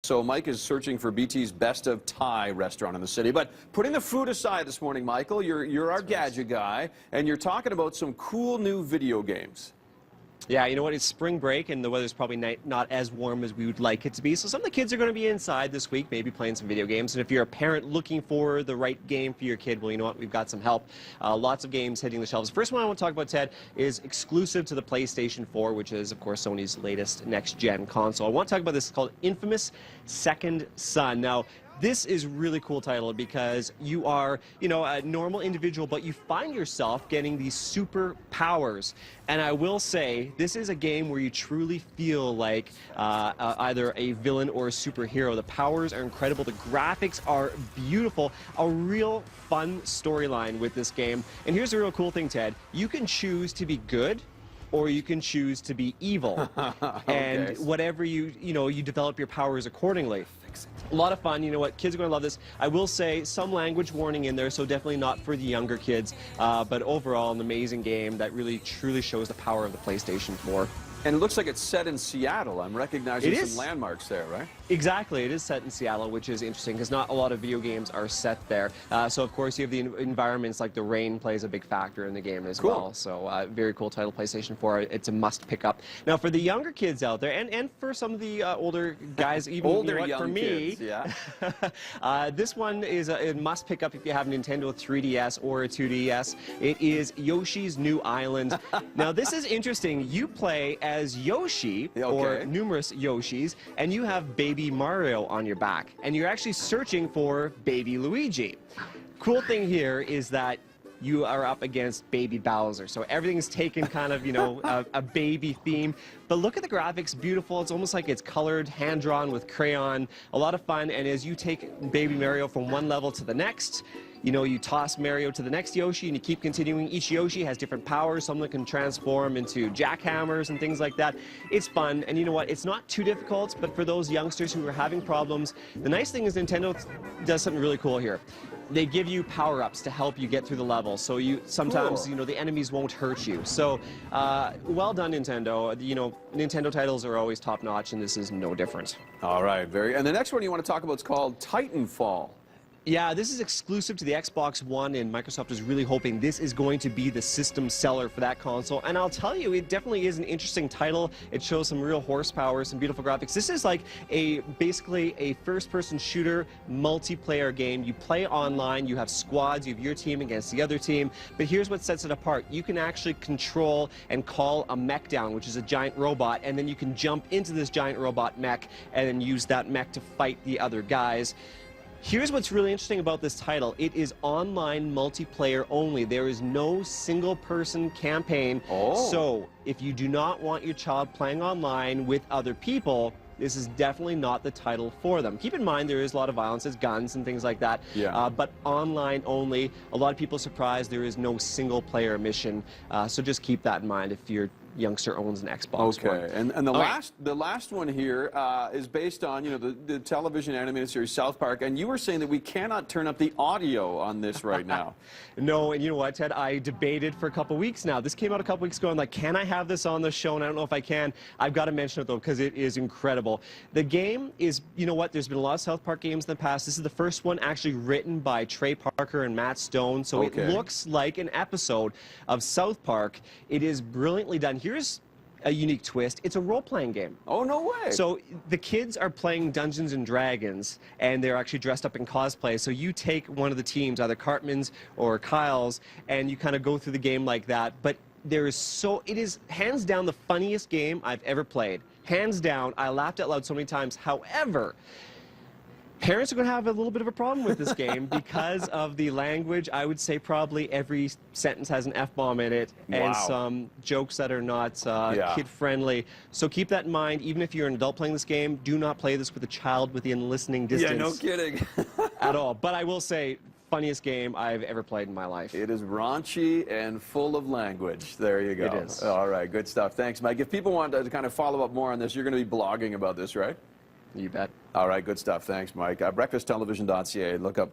So Mike is searching for BT's best of Thai restaurant in the city. But putting the food aside this morning, Michael, you're our gadget guy, and you're talking about some cool new video games. Yeah, you know what? It's spring break, and the weather's probably not as warm as we would like it to be. So some of the kids are going to be inside this week, maybe playing some video games. And if you're a parent looking for the right game for your kid, well, you know what? We've got some help. Lots of games hitting the shelves. The first one I want to talk about, Ted, is exclusive to the PlayStation 4, which is, of course, Sony's latest next-gen console. I want to talk about this. It's called Infamous Second Son. Now, this is a really cool title because you are, a normal individual, but you find yourself getting these superpowers. And I will say, this is a game where you truly feel like either a villain or a superhero. The powers are incredible. The graphics are beautiful. A real fun storyline with this game. And here's the real cool thing, Ted. You can choose to be good, or you can choose to be evil. Okay. And whatever you develop your powers accordingly. A lot of fun. You know what? Kids are going to love this. I will say some language warning in there, so definitely not for the younger kids. But overall, an amazing game that really, truly shows the power of the PlayStation 4. And it looks like it's set in Seattle. I'm recognizing some landmarks there, right? Exactly. It is set in Seattle, which is interesting because not a lot of video games are set there. So, of course, you have the environments like the rain plays a big factor in the game as well. So, very cool title, PlayStation 4. It's a must pick up. Now, for the younger kids out there, and for some of the older guys, even for me, kids, this one is a must pick up if you have a Nintendo 3DS or a 2DS. It is Yoshi's New Island. Now, this is interesting. You play as Yoshi, or numerous Yoshis, and you have Baby Mario on your back, and you're actually searching for Baby Luigi. Cool thing here is that you are up against Baby Bowser, so everything's taken kind of, a baby theme. But look at the graphics, beautiful. It's almost like it's colored, hand-drawn with crayon. A lot of fun, and as you take Baby Mario from one level to the next, you toss Mario to the next Yoshi, and you keep continuing. Each Yoshi has different powers. Some that can transform into jackhammers and things like that. It's fun, and you know what? It's not too difficult, but for those youngsters who are having problems, the nice thing is Nintendo does something really cool here. They give you power-ups to help you get through the level, so sometimes the enemies won't hurt you. So well done, Nintendo. Nintendo titles are always top-notch, and this is no different. All right, and the next one you want to talk about is called Titanfall. Yeah, this is exclusive to the Xbox One, and Microsoft is really hoping this is going to be the system seller for that console. And I'll tell you, it definitely is an interesting title. It shows some real horsepower, some beautiful graphics. This is like basically a first-person shooter multiplayer game. You play online, you have squads, you have your team against the other team. But here's what sets it apart. You can actually control and call a mech down, which is a giant robot, and then you can jump into this giant robot mech and then use that mech to fight the other guys. Here's what's really interesting about this title. It is online multiplayer only. There is no single-person campaign. So if you do not want your child playing online with other people, this is definitely not the title for them. Keep in mind there is a lot of violence, there's guns and things like that, but online only. A lot of people are surprised there is no single-player mission, so just keep that in mind if your youngster owns an Xbox One. And the last one here is based on the television animated series South Park, and you were saying that we cannot turn up the audio on this right now. No, and you know what, Ted? I debated for a couple weeks now. This came out a couple weeks ago. I'm like, can I have this on the show? And I don't know if I can. I've got to mention it though because it is incredible. The game is, there's been a lot of South Park games in the past. This is the first one actually written by Trey Parker and Matt Stone, so it looks like an episode of South Park. It is brilliantly done. Here's a unique twist. It's a role-playing game. Oh, no way. So the kids are playing Dungeons and Dragons, and they're actually dressed up in cosplay. So you take one of the teams, either Cartman's or Kyle's, and you kind of go through the game like that. But it is hands down the funniest game I've ever played. Hands down. I laughed out loud so many times. However, parents are going to have a little bit of a problem with this game because of the language. I would say probably every sentence has an F-bomb in it and some jokes that are not kid-friendly. So keep that in mind. Even if you're an adult playing this game, do not play this with a child within listening distance. Yeah, no kidding. At all. But I will say, funniest game I've ever played in my life. It is raunchy and full of language. There you go. It is. All right, good stuff. Thanks, Mike. If people want to kind of follow up more on this, you're going to be blogging about this, right? You bet. All right, good stuff. Thanks, Mike. Breakfasttelevision.ca. Look up